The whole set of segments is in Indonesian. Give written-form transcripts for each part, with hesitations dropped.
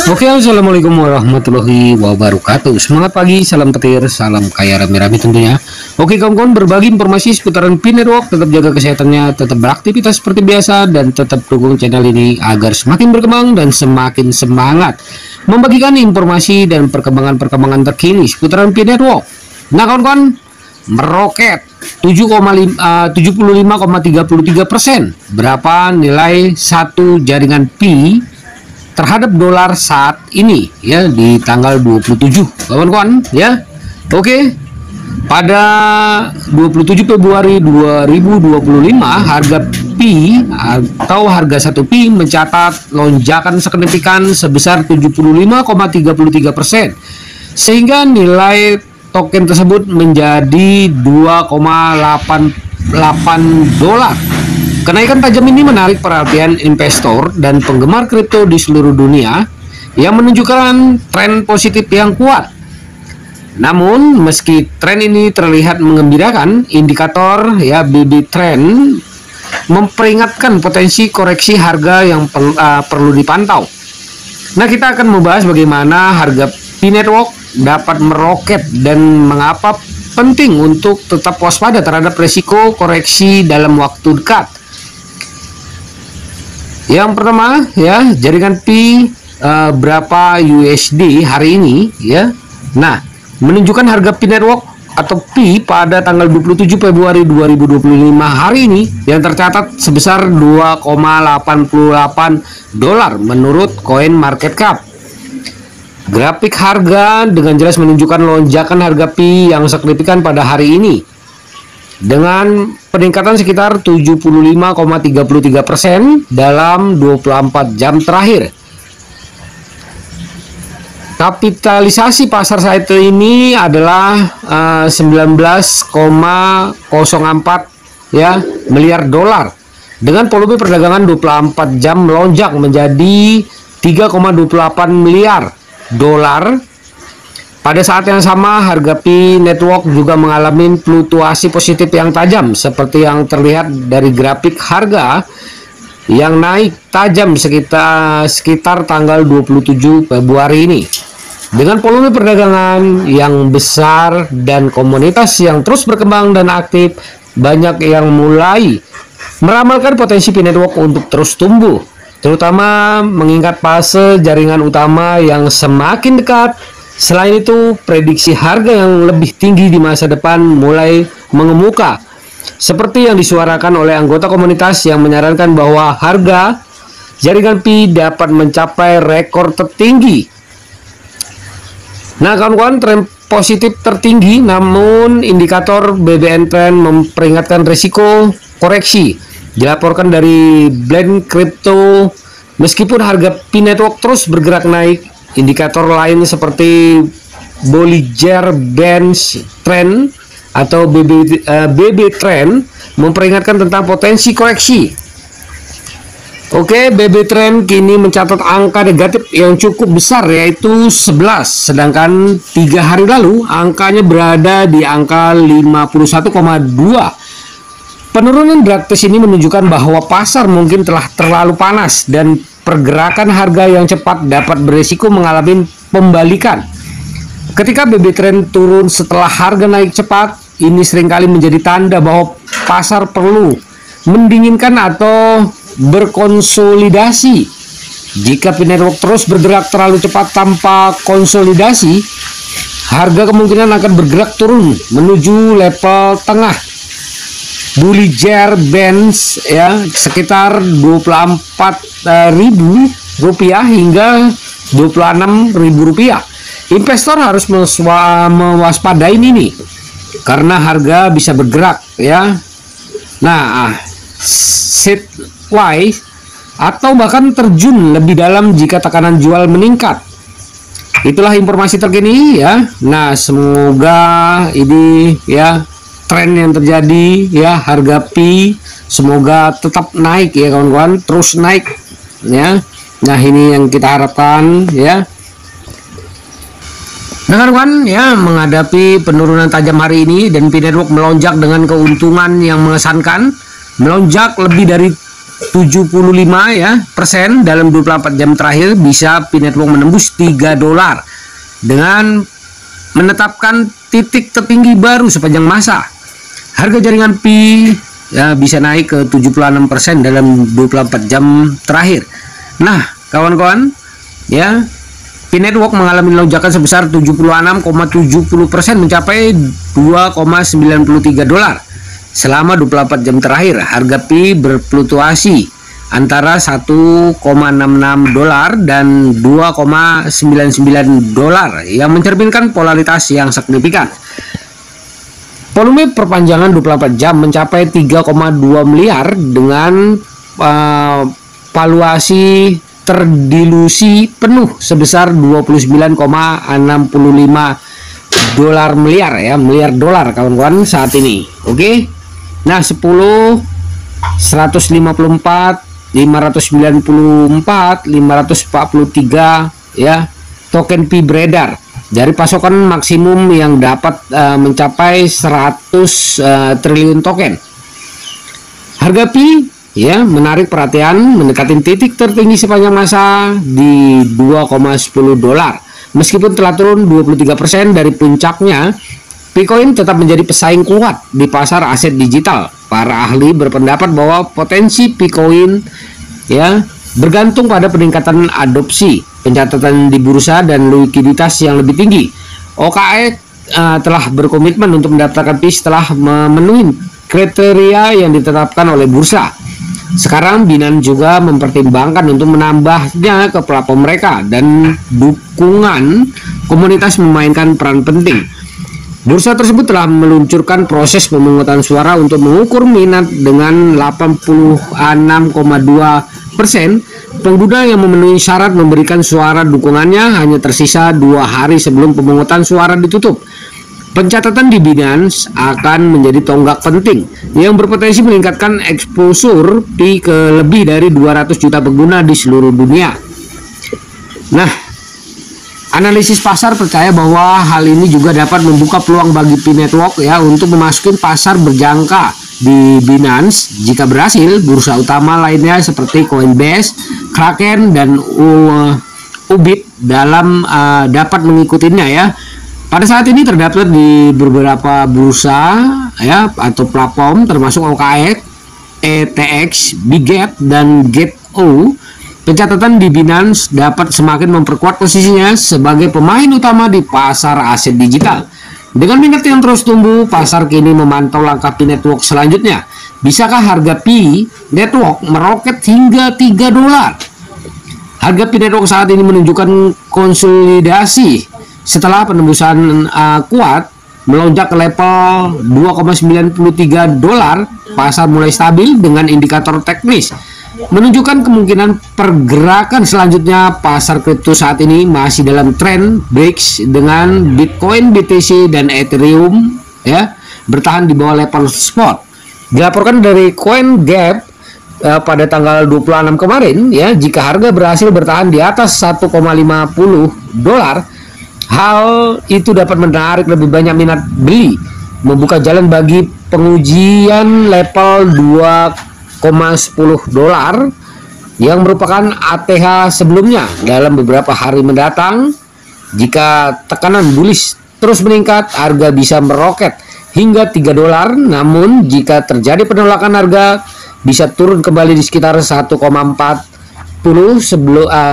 Oke, assalamualaikum warahmatullahi wabarakatuh. Semangat pagi, salam petir, salam kaya rame-rame tentunya. Oke kawan-kawan, berbagi informasi seputaran Pi Network. Tetap jaga kesehatannya, tetap beraktivitas seperti biasa, dan tetap dukung channel ini agar semakin berkembang dan semakin semangat membagikan informasi dan perkembangan-perkembangan terkini seputaran Pi Network. Nah kawan-kawan, meroket 75,33%. Berapa nilai satu jaringan Pi terhadap dolar saat ini ya di tanggal 27 kawan-kawan ya. Oke, pada 27 Februari 2025 harga Pi atau harga 1 Pi mencatat lonjakan signifikan sebesar 75,33%, sehingga nilai token tersebut menjadi 2,88 dolar. Kenaikan tajam ini menarik perhatian investor dan penggemar kripto di seluruh dunia yang menunjukkan tren positif yang kuat. Namun, meski tren ini terlihat mengembirakan, indikator ya BB Trend memperingatkan potensi koreksi harga yang perlu dipantau. Nah, kita akan membahas bagaimana harga Pi Network dapat meroket dan mengapa penting untuk tetap waspada terhadap resiko koreksi dalam waktu dekat. Yang pertama ya, jaringan Pi berapa USD hari ini ya. Nah, menunjukkan harga Pi Network atau Pi pada tanggal 27 Februari 2025 hari ini yang tercatat sebesar 2,88 dolar menurut Coin Market Cap. Grafik harga dengan jelas menunjukkan lonjakan harga Pi yang signifikan pada hari ini dengan peningkatan sekitar 75,33% dalam 24 jam terakhir. Kapitalisasi pasar saat ini adalah 19,04 ya miliar dolar, dengan volume perdagangan 24 jam melonjak menjadi 3,28 miliar dolar. Pada saat yang sama, harga Pi Network juga mengalami fluktuasi positif yang tajam, seperti yang terlihat dari grafik harga yang naik tajam sekitar tanggal 27 Februari ini. Dengan volume perdagangan yang besar dan komunitas yang terus berkembang dan aktif, banyak yang mulai meramalkan potensi Pi Network untuk terus tumbuh, terutama mengingat fase jaringan utama yang semakin dekat. Selain itu, prediksi harga yang lebih tinggi di masa depan mulai mengemuka, seperti yang disuarakan oleh anggota komunitas yang menyarankan bahwa harga jaringan Pi dapat mencapai rekor tertinggi. Nah kawan-kawan, tren positif tertinggi, namun indikator BBN Trend memperingatkan risiko koreksi. Dilaporkan dari Blend Crypto, meskipun harga Pi Network terus bergerak naik, indikator lain seperti Bollinger Bands Trend atau BB Trend memperingatkan tentang potensi koreksi. Oke, BB Trend kini mencatat angka negatif yang cukup besar, yaitu 11, sedangkan 3 hari lalu angkanya berada di angka 51,2. Penurunan drastis ini menunjukkan bahwa pasar mungkin telah terlalu panas dan pergerakan harga yang cepat dapat berisiko mengalami pembalikan. Ketika BB Trend turun setelah harga naik cepat, ini seringkali menjadi tanda bahwa pasar perlu mendinginkan atau berkonsolidasi. Jika Pi Network terus bergerak terlalu cepat tanpa konsolidasi, harga kemungkinan akan bergerak turun menuju level tengah Bollinger Bands ya, sekitar Rp24.000 hingga Rp26.000. Investor harus mewaspadai ini karena harga bisa bergerak ya. Nah, sideways atau bahkan terjun lebih dalam jika tekanan jual meningkat. Itulah informasi terkini ya. Nah, semoga ini ya tren yang terjadi ya, harga Pi semoga tetap naik ya kawan-kawan, terus naik ya. Nah, ini yang kita harapkan ya. Nah kawan-kawan ya, menghadapi penurunan tajam hari ini dan Pi Network melonjak dengan keuntungan yang mengesankan, melonjak lebih dari ya persen dalam 24 jam terakhir, bisa Pi Network menembus 3 dolar dengan menetapkan titik tertinggi baru sepanjang masa. Harga jaringan Pi ya bisa naik ke 76% dalam 24 jam terakhir. Nah, kawan-kawan, ya Pi Network mengalami lonjakan sebesar 76,70% mencapai 2,93 dolar selama 24 jam terakhir. Harga Pi berfluktuasi antara 1,66 dolar dan 2,99 dolar yang mencerminkan polaritas yang signifikan. Volume perpanjangan 24 jam mencapai 3,2 miliar dengan valuasi terdilusi penuh sebesar 29,65 dolar miliar ya, miliar dolar kawan-kawan saat ini. Oke. Nah, 10, 154, 594, 543 ya token Pi beredar dari pasokan maksimum yang dapat mencapai 100 triliun token. Harga Pi ya menarik perhatian, mendekati titik tertinggi sepanjang masa di 2,10 dolar. Meskipun telah turun 23% dari puncaknya, Picoin tetap menjadi pesaing kuat di pasar aset digital. Para ahli berpendapat bahwa potensi Picoin ya bergantung pada peningkatan adopsi, pencatatan di bursa dan likuiditas yang lebih tinggi. OKX telah berkomitmen untuk mendaftarkan Pi setelah memenuhi kriteria yang ditetapkan oleh bursa. Sekarang Binance juga mempertimbangkan untuk menambahnya ke platform mereka, dan dukungan komunitas memainkan peran penting. Bursa tersebut telah meluncurkan proses pemungutan suara untuk mengukur minat dengan 86,2%. Pengguna yang memenuhi syarat memberikan suara dukungannya hanya tersisa 2 hari sebelum pemungutan suara ditutup. Pencatatan di Binance akan menjadi tonggak penting yang berpotensi meningkatkan exposure Pi ke lebih dari 200 juta pengguna di seluruh dunia. Nah, analisis pasar percaya bahwa hal ini juga dapat membuka peluang bagi Pi Network ya untuk memasuki pasar berjangka di Binance. Jika berhasil, bursa utama lainnya seperti Coinbase, Kraken, dan Ubit dapat mengikutinya ya. Pada saat ini terdaftar di beberapa bursa ya atau platform termasuk OKX, ETX, Bigget, dan Gate.io. Pencatatan di Binance dapat semakin memperkuat posisinya sebagai pemain utama di pasar aset digital. Dengan minat yang terus tumbuh, pasar kini memantau langkah Pi Network selanjutnya. Bisakah harga Pi Network meroket hingga 3 dolar? Harga Pi Network saat ini menunjukkan konsolidasi setelah penembusan kuat melonjak ke level 2,93 dolar. Pasar mulai stabil dengan indikator teknis menunjukkan kemungkinan pergerakan selanjutnya. Pasar kripto saat ini masih dalam tren breaks dengan Bitcoin, BTC, dan Ethereum ya bertahan di bawah level spot. Dilaporkan dari CoinGap pada tanggal 26 kemarin ya, jika harga berhasil bertahan di atas 1,50 dolar, hal itu dapat menarik lebih banyak minat beli, membuka jalan bagi pengujian level 2,10 dolar yang merupakan ATH sebelumnya dalam beberapa hari mendatang. Jika tekanan bullish terus meningkat, harga bisa meroket hingga 3 dolar. Namun jika terjadi penolakan, harga bisa turun kembali di sekitar 1,40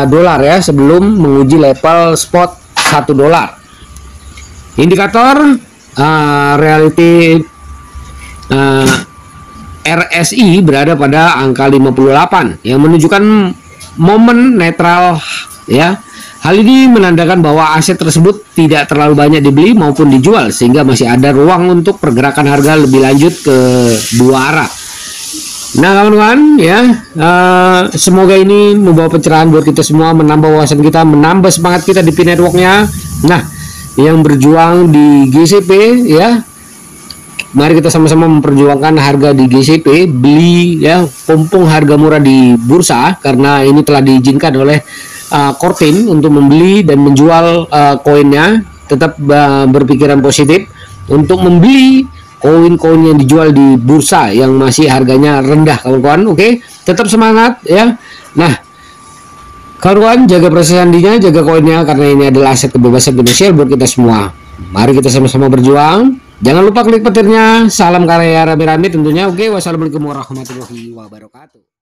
dolar ya sebelum menguji level spot 1 dolar. Indikator reality RSI berada pada angka 58 yang menunjukkan momen netral ya. Hal ini menandakan bahwa aset tersebut tidak terlalu banyak dibeli maupun dijual, sehingga masih ada ruang untuk pergerakan harga lebih lanjut ke dua arah. Nah kawan-kawan ya, semoga ini membawa pencerahan buat kita semua, menambah wawasan kita, menambah semangat kita di Pi Network-nya. Nah, yang berjuang di GCP ya, mari kita sama-sama memperjuangkan harga di GCP, beli ya, pompong harga murah di bursa, karena ini telah diizinkan oleh core team untuk membeli dan menjual koinnya. Tetap berpikiran positif untuk membeli koin-koin yang dijual di bursa yang masih harganya rendah, kawan-kawan. Oke, tetap semangat ya. Nah, kawan-kawan, jaga proses sandinya, jaga koinnya, karena ini adalah aset kebebasan finansial buat kita semua. Mari kita sama-sama berjuang. Jangan lupa klik petirnya. Salam karya rame-rame tentunya. Oke, wassalamualaikum warahmatullahi wabarakatuh.